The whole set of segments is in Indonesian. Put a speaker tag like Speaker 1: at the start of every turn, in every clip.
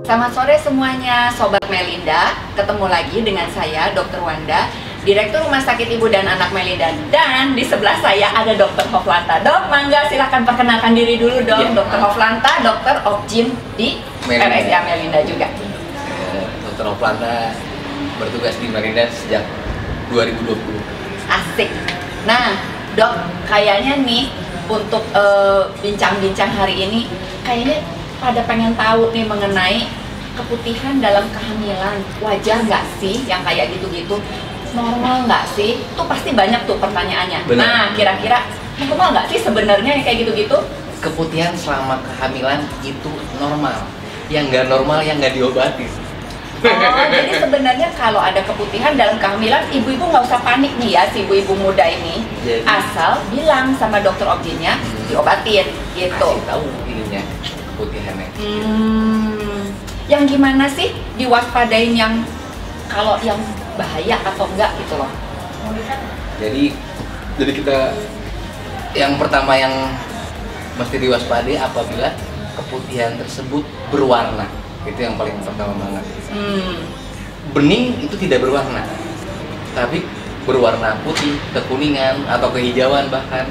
Speaker 1: Selamat sore semuanya, Sobat Melinda. Ketemu lagi dengan saya, Dr. Wanda, Direktur Rumah Sakit Ibu dan Anak Melinda. Dan di sebelah saya ada Dr. Hoflanta. Dok, mangga silahkan perkenalkan diri dulu dong.
Speaker 2: Ya,
Speaker 1: Dr. Hoflanta, Dokter Obgyn di RSA Melinda juga.
Speaker 2: Dr. Hoflanta bertugas di Melinda sejak 2020.
Speaker 1: Asik. Nah, Dok, kayaknya nih untuk bincang-bincang hari ini, kayaknya pada pengen tahu nih mengenai keputihan dalam kehamilan. Wajar nggak sih yang kayak gitu-gitu? Normal nggak sih? Tuh pasti banyak tuh pertanyaannya.
Speaker 2: Benar.
Speaker 1: Nah, kira-kira normal nggak sih sebenarnya yang kayak gitu-gitu?
Speaker 2: Keputihan selama kehamilan itu normal. Yang nggak normal yang nggak diobatin.
Speaker 1: Oh, jadi sebenarnya kalau ada keputihan dalam kehamilan, ibu-ibu nggak usah panik nih ya, si ibu-ibu muda ini.
Speaker 2: Jadi,
Speaker 1: asal bilang sama dokter Obgynnya, diobatin gitu.
Speaker 2: kasih tahu ininya keputihannya.
Speaker 1: Yang gimana sih diwaspadain yang kalau yang bahaya atau enggak gitu loh?
Speaker 2: Jadi kita yang pertama yang mesti diwaspadai apabila keputihan tersebut berwarna. Itu yang paling pertama banget. Bening itu tidak berwarna, tapi berwarna putih, kekuningan atau kehijauan bahkan.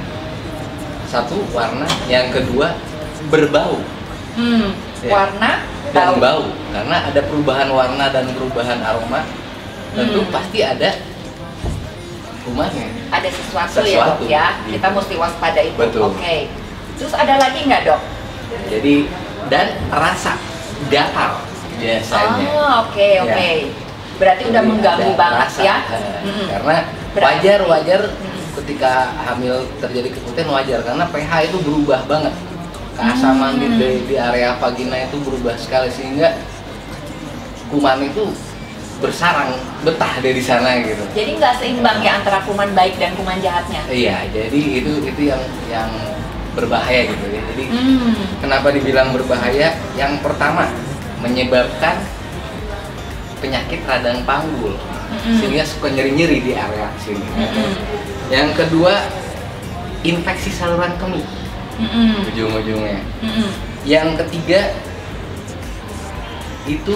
Speaker 2: Satu warna, yang kedua berbau. Ya.
Speaker 1: Warna
Speaker 2: Dan bau, karena ada perubahan warna dan perubahan aroma, tentu pasti ada kumannya.
Speaker 1: Ada sesuatu ya dok ya,
Speaker 2: gitu.
Speaker 1: kita mesti waspada itu.
Speaker 2: Betul.
Speaker 1: Oke. Terus ada lagi nggak dok?
Speaker 2: Jadi dan rasa gatal biasanya.
Speaker 1: Oh oke. Berarti udah
Speaker 2: Jadi
Speaker 1: mengganggu
Speaker 2: ada
Speaker 1: banget
Speaker 2: rasa,
Speaker 1: ya.
Speaker 2: Karena wajar ketika hamil terjadi keputihan wajar karena pH itu berubah banget. Keasaman di area vagina itu berubah sekali sehingga kuman itu bersarang, betah dari sana gitu.
Speaker 1: Jadi nggak seimbang ya antara kuman baik dan kuman jahatnya.
Speaker 2: Iya, jadi itu yang berbahaya gitu ya. Jadi kenapa dibilang berbahaya? Yang pertama menyebabkan penyakit radang panggul sehingga suka nyeri-nyeri di area sini. Yang kedua infeksi saluran kemih. Ujung-ujungnya. Yang ketiga itu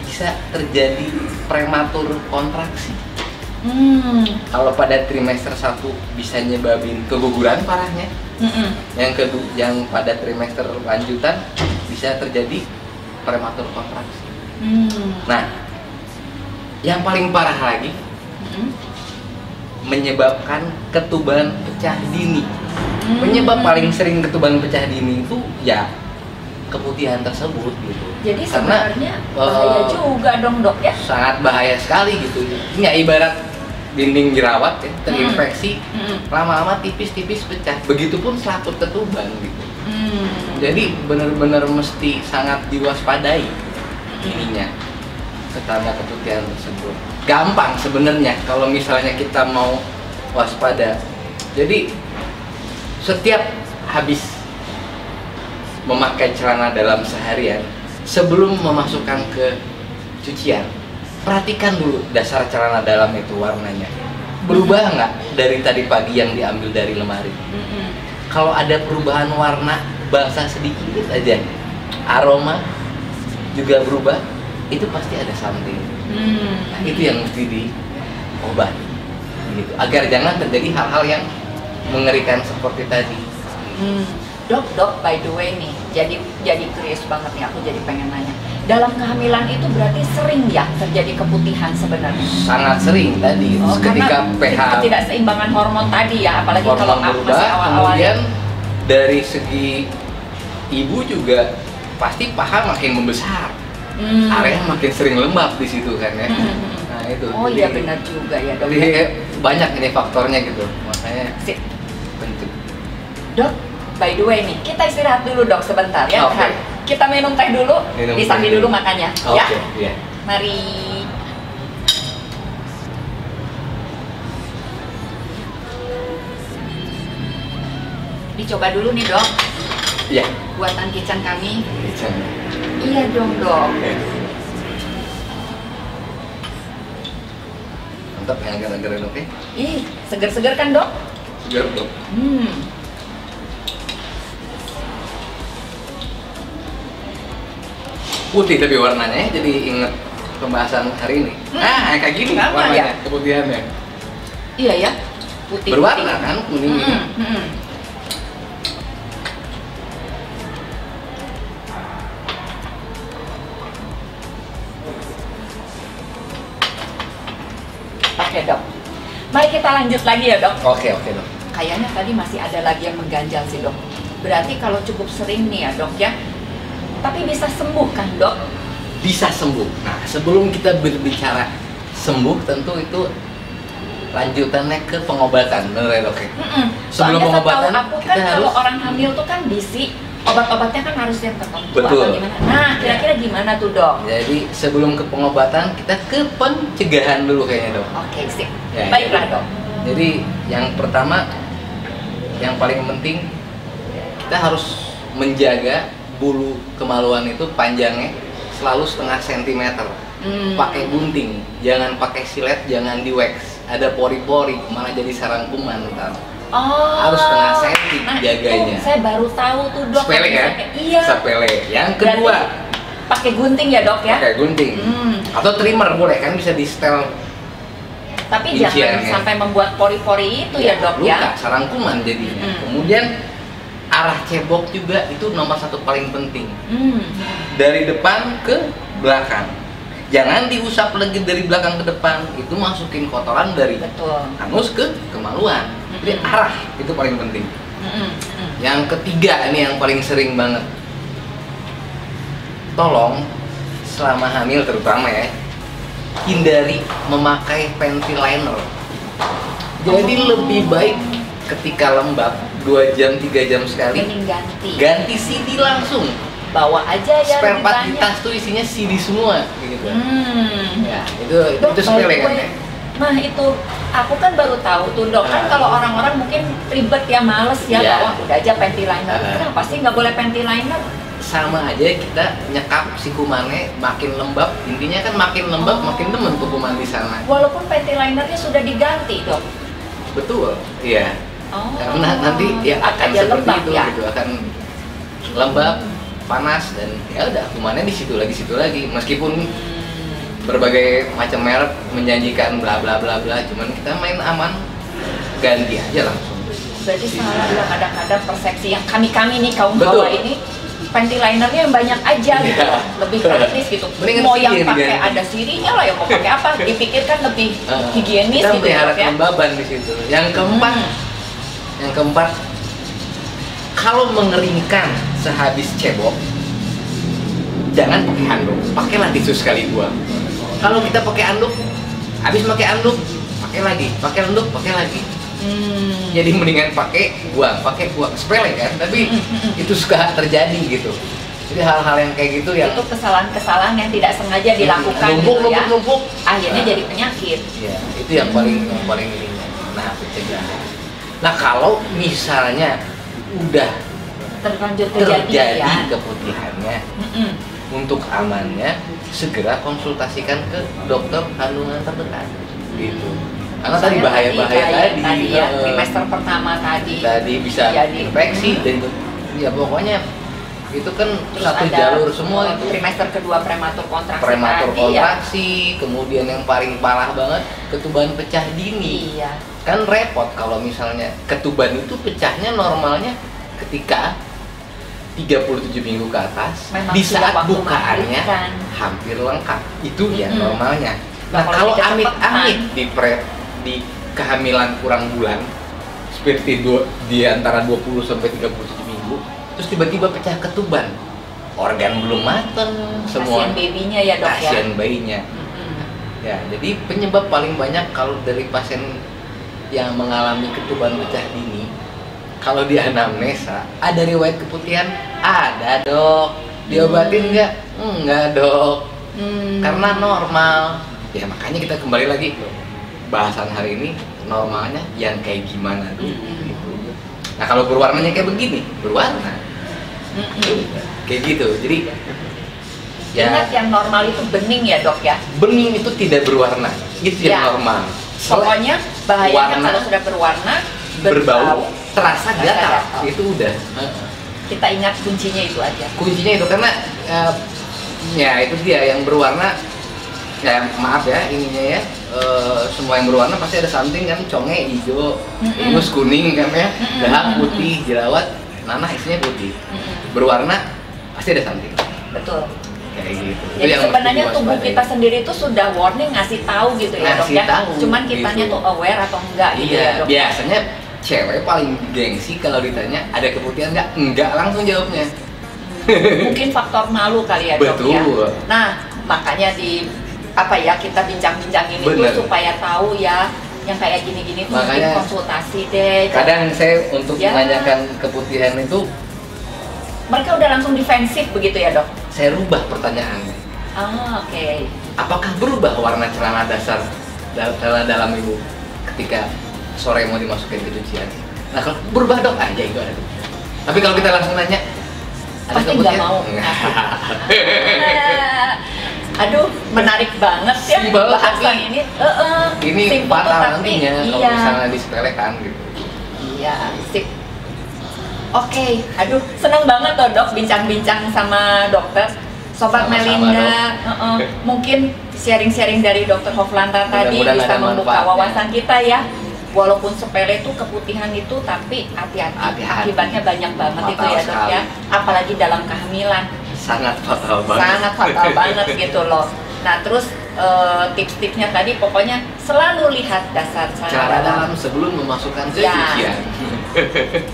Speaker 2: bisa terjadi prematur kontraksi. Kalau pada trimester 1 bisa nyebabin keguguran parahnya. Yang kedua, yang pada trimester lanjutan bisa terjadi prematur kontraksi. Nah, yang paling parah lagi menyebabkan ketuban pecah dini. Penyebab paling sering ketuban pecah dini itu ya keputihan tersebut gitu.
Speaker 1: Jadi sebenarnya bahaya juga dong dok ya?
Speaker 2: Sangat bahaya sekali gitu. Ini ibarat dinding jerawat ya, terinfeksi, lama-lama tipis-tipis pecah. Begitupun selaput ketuban gitu. Jadi benar-benar mesti sangat diwaspadai ininya tentang keputihan tersebut. Gampang sebenarnya kalau misalnya kita mau waspada. Jadi setiap habis memakai celana dalam seharian, sebelum memasukkan ke cucian, perhatikan dulu dasar celana dalam itu warnanya. Berubah nggak dari tadi pagi yang diambil dari lemari? Kalau ada perubahan warna, basah sedikit aja, aroma juga berubah, itu pasti ada something. Nah, itu yang mesti diobati, gitu. Agar jangan terjadi hal-hal yang mengerikan seperti tadi.
Speaker 1: Dok, by the way nih, jadi curious banget nih, aku jadi pengen nanya. Dalam kehamilan itu berarti sering ya terjadi keputihan sebenarnya?
Speaker 2: Sangat sering tadi, ketika pH
Speaker 1: ketidakseimbangan hormon tadi ya, apalagi
Speaker 2: hormon
Speaker 1: kalau
Speaker 2: berubah,
Speaker 1: masih awal-awal.
Speaker 2: kemudian dari segi ibu juga pasti paha makin membesar, area makin sering lembab di situ kan ya. Nah itu.
Speaker 1: Oh iya benar juga ya dok.
Speaker 2: Jadi banyak ini faktornya gitu, makanya penting.
Speaker 1: Dok, by the way nih, kita istirahat dulu dok sebentar ya.
Speaker 2: Oke.
Speaker 1: Kita minum teh dulu, disambil dulu makannya, ya.
Speaker 2: Iya.
Speaker 1: Mari. Dicoba dulu nih dok,
Speaker 2: Iya.
Speaker 1: buatan kitchen kami.
Speaker 2: Kitchen.
Speaker 1: Iya dong dok.
Speaker 2: Mantap yang agar-agarin oke?
Speaker 1: Ih, seger-seger kan dok?
Speaker 2: Segar dok. putih tapi warnanya jadi inget pembahasan hari ini. Nah, kayak gini
Speaker 1: Sama
Speaker 2: warnanya,
Speaker 1: ya?
Speaker 2: keputihannya.
Speaker 1: Iya ya, putih.
Speaker 2: Berwarna kan kuning ini.
Speaker 1: Oke dok, mari kita lanjut lagi ya dok.
Speaker 2: Oke dok.
Speaker 1: Kayaknya tadi masih ada lagi yang mengganjal sih dok. Berarti kalau cukup sering nih ya dok ya, tapi bisa sembuh kan dok?
Speaker 2: Bisa sembuh. Nah, sebelum kita berbicara sembuh, tentu itu lanjutannya ke pengobatan, bener ya dok ya? Sebelum
Speaker 1: Soalnya
Speaker 2: pengobatan
Speaker 1: setahu aku
Speaker 2: kita
Speaker 1: kan
Speaker 2: harus
Speaker 1: kalau orang hamil tuh kan bisi obat-obatnya kan harus yang tertentu.
Speaker 2: Betul.
Speaker 1: Atau gimana? Nah, kira-kira gimana tuh dok?
Speaker 2: Jadi sebelum ke pengobatan kita ke pencegahan dulu kayaknya dok.
Speaker 1: Oke sip.
Speaker 2: Ya,
Speaker 1: Baiklah dok.
Speaker 2: Jadi yang pertama, yang paling penting kita harus menjaga bulu kemaluan itu panjangnya selalu 0,5 sentimeter. Pakai gunting, jangan pakai silet, jangan di wax. Ada pori-pori, malah jadi sarang kuman ntar.
Speaker 1: Oh,
Speaker 2: Harus 0,5 senti
Speaker 1: nah,
Speaker 2: jaganya.
Speaker 1: Itu saya baru tahu tuh dok.
Speaker 2: Sepele kan?
Speaker 1: Iya.
Speaker 2: Sepele. Yang kedua,
Speaker 1: Berarti pakai gunting ya dok ya?
Speaker 2: pakai gunting. Atau trimmer boleh kan, bisa di setel.
Speaker 1: Tapi
Speaker 2: Inciannya.
Speaker 1: jangan sampai membuat pori-pori itu ya dok
Speaker 2: luka,
Speaker 1: ya?
Speaker 2: sarang kuman jadinya. Kemudian arah cebok juga itu nomor satu paling penting. Dari depan ke belakang. Jangan diusap lagi dari belakang ke depan. Itu masukin kotoran dari
Speaker 1: Betul.
Speaker 2: anus ke kemaluan. Jadi arah itu paling penting. Yang ketiga ini yang paling sering banget. Tolong selama hamil terutama ya, hindari memakai panty liner. Jadi lebih baik ketika lembab 2 jam 3 jam sekali
Speaker 1: Mending
Speaker 2: ganti CD langsung.
Speaker 1: bawa aja ya
Speaker 2: Spare
Speaker 1: lebih
Speaker 2: part di
Speaker 1: banyak.
Speaker 2: tas tuh isinya CD semua gitu. Ya,
Speaker 1: Dok,
Speaker 2: itu sepele
Speaker 1: by the
Speaker 2: kan
Speaker 1: way,
Speaker 2: ya.
Speaker 1: Nah itu aku kan baru tahu tuh dok, kan kalau orang-orang mungkin ribet ya, males ya,
Speaker 2: Iya.
Speaker 1: wah udah aja panty liner. Kenapa sih nggak boleh panty liner?
Speaker 2: Sama aja kita nyekap si kumannya makin lembab, intinya kan makin lembab makin demen tuh kuman di sana.
Speaker 1: Walaupun panty linernya sudah diganti dok.
Speaker 2: Betul, iya.
Speaker 1: Oh.
Speaker 2: Karena nanti ya akan
Speaker 1: Aja
Speaker 2: seperti
Speaker 1: lembab
Speaker 2: itu
Speaker 1: ya?
Speaker 2: gitu, akan lembab, panas, dan ya udah kumannya di situ lagi, meskipun berbagai macam merek menjanjikan bla bla bla bla, cuman kita main aman, ganti aja langsung.
Speaker 1: Berarti salah ya kadang-kadang persepsi yang kami nih kaum
Speaker 2: Betul.
Speaker 1: hawa ini, panty linernya yang banyak aja gitu,
Speaker 2: Iya.
Speaker 1: lebih praktis gitu.
Speaker 2: Mendingan
Speaker 1: Mau
Speaker 2: CD
Speaker 1: yang
Speaker 2: yang
Speaker 1: pakai
Speaker 2: diganti.
Speaker 1: ada sirinya lah, yang mau pakai apa? Dipikirkan lebih higienis
Speaker 2: Kita
Speaker 1: gitu
Speaker 2: melihara
Speaker 1: dok ya.
Speaker 2: kelembaban di situ. Yang keempat, kalau mengeringkan sehabis cebok, jangan pakai handuk, pakailah tisu sekali buang. Kalau kita pakai handuk, habis pakai handuk, pakai lagi, jadi mendingan pakai buang, sepele kan, tapi itu suka terjadi gitu. Jadi hal-hal yang kayak gitu yang
Speaker 1: Itu kesalahan-kesalahan yang tidak sengaja dilakukan gitu ya.
Speaker 2: numpuk.
Speaker 1: Akhirnya
Speaker 2: Nah,
Speaker 1: jadi penyakit.
Speaker 2: ya, itu yang paling ininya. Nah, pencegahan. Nah, kalau misalnya udah
Speaker 1: Terlanjur terjadi
Speaker 2: terjadi
Speaker 1: ya.
Speaker 2: keputihannya, untuk amannya segera konsultasikan ke dokter kandungan terdekat gitu. Karena tadi
Speaker 1: Misalnya
Speaker 2: bahaya-bahaya
Speaker 1: kayak
Speaker 2: tadi,
Speaker 1: ya, trimester pertama tadi
Speaker 2: bisa
Speaker 1: jadi,
Speaker 2: infeksi dan ya pokoknya itu kan
Speaker 1: terus
Speaker 2: satu
Speaker 1: ada
Speaker 2: jalur semua itu.
Speaker 1: trimester kedua prematur kontraksi
Speaker 2: Prematur
Speaker 1: tadi,
Speaker 2: kontraksi, kemudian yang paling parah banget ketuban pecah dini.
Speaker 1: Iya.
Speaker 2: Kan repot kalau misalnya ketuban itu pecahnya normalnya ketika 37 minggu ke atas.
Speaker 1: Memang
Speaker 2: Di
Speaker 1: sudah
Speaker 2: saat
Speaker 1: waktu
Speaker 2: bukaannya
Speaker 1: melahirkan.
Speaker 2: hampir lengkap. Itu ya normalnya.
Speaker 1: Nah,
Speaker 2: Nah,
Speaker 1: kalau
Speaker 2: kalau
Speaker 1: tidak
Speaker 2: amit-amit di kehamilan kurang bulan seperti di antara 20 sampai 37 minggu, terus tiba-tiba pecah ketuban. Organ belum mateng, semua
Speaker 1: Kasian babynya ya dok ya.
Speaker 2: kasihan bayinya. Ya, jadi penyebab paling banyak kalau dari pasien yang mengalami ketuban pecah dini, kalau di anamnesa ada riwayat keputihan, ada dok. Diobatin nggak? Enggak dok. Karena normal. Ya makanya kita kembali lagi ke bahasan hari ini, normalnya yang kayak gimana dulu. Gitu. Nah kalau berwarnanya kayak begini, berwarna. Kayak gitu. Jadi ya,
Speaker 1: Ingat yang normal itu bening ya dok ya.
Speaker 2: bening itu tidak berwarna, itu yang
Speaker 1: Ya.
Speaker 2: normal.
Speaker 1: Pokoknya bahayanya
Speaker 2: warna,
Speaker 1: kalau sudah berwarna,
Speaker 2: berbau, terasa gatal,
Speaker 1: gatal.
Speaker 2: itu udah.
Speaker 1: Kita ingat kuncinya itu aja.
Speaker 2: Kuncinya itu karena Ya itu dia yang berwarna. Ya maaf ya ininya ya. Semua yang berwarna pasti ada something kan, conge hijau, ingus kuning kan ya, dahak putih, jerawat, nanah isinya putih. Berwarna pasti ada something.
Speaker 1: Betul.
Speaker 2: Kayak gitu.
Speaker 1: Jadi sebenarnya tubuh kita sendiri itu sudah warning, ngasih tahu gitu ya dok ya. Cuman kitanya tuh aware atau enggak gitu ya dok.
Speaker 2: Biasanya cewek paling gengsi kalau ditanya ada keputihan nggak? Enggak, langsung jawabnya.
Speaker 1: Mungkin faktor malu kali ya dok.
Speaker 2: Betul.
Speaker 1: Ya. Nah makanya kita bincang-bincang ini tuh supaya tahu ya yang kayak gini-gini tuh mungkin konsultasi deh.
Speaker 2: Kadang saya untuk menanyakan keputihan itu
Speaker 1: mereka udah langsung defensif begitu ya dok?
Speaker 2: Saya rubah pertanyaannya.
Speaker 1: Oke.
Speaker 2: Apakah berubah warna celana dasar celana dalam ibu ketika sore mau dimasukin ke cucian? Nah kalau berubah dok aja itu ada. Tapi kalau kita langsung nanya, ada
Speaker 1: pasti nggak mau. Aduh, menarik banget ya bahasan ini.
Speaker 2: Ini fatal nantinya kalau misalnya disepelekan gitu.
Speaker 1: Iya, sip. Oke, aduh, senang banget loh dok bincang-bincang sama dokter. Sobat Melinda, mungkin sharing-sharing dari Dokter Hoflanta tadi bisa membuka wawasan kita ya. Walaupun sepele itu keputihan itu, tapi hati-hati. Akibatnya banyak banget itu ya dok ya. Apalagi dalam kehamilan.
Speaker 2: Sangat fatal banget.
Speaker 1: Sangat fatal banget gitu loh. Nah terus tips-tipsnya tadi pokoknya selalu lihat dasar
Speaker 2: celana dalam sebelum memasukkan ke cucian.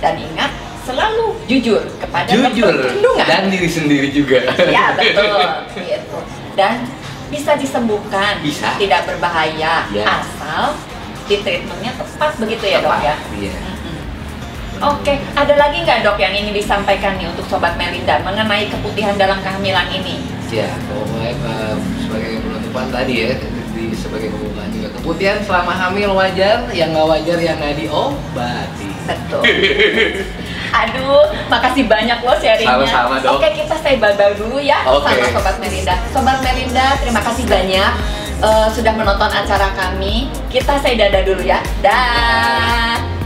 Speaker 1: Dan ingat selalu jujur kepada dokter kandungan
Speaker 2: dan diri sendiri juga.
Speaker 1: Ya betul gitu. Dan bisa disembuhkan, tidak berbahaya asal di treatmentnya tepat begitu ya dok ya.
Speaker 2: Iya.
Speaker 1: Oke, ada lagi nggak dok yang ingin disampaikan nih untuk Sobat Melinda mengenai keputihan dalam kehamilan ini?
Speaker 2: Ya, pokoknya sebagai penutupan tadi ya, sebagai pembukaan juga keputihan selama hamil wajar, yang nggak wajar yang nggak diobati.
Speaker 1: Betul. Aduh, makasih banyak loh sharingnya.
Speaker 2: Sama-sama dok.
Speaker 1: Oke, kita say bye-bye dulu ya sama Sobat Melinda. Sobat Melinda, terima kasih banyak sudah menonton acara kami. Kita say dadah dulu ya. Dah.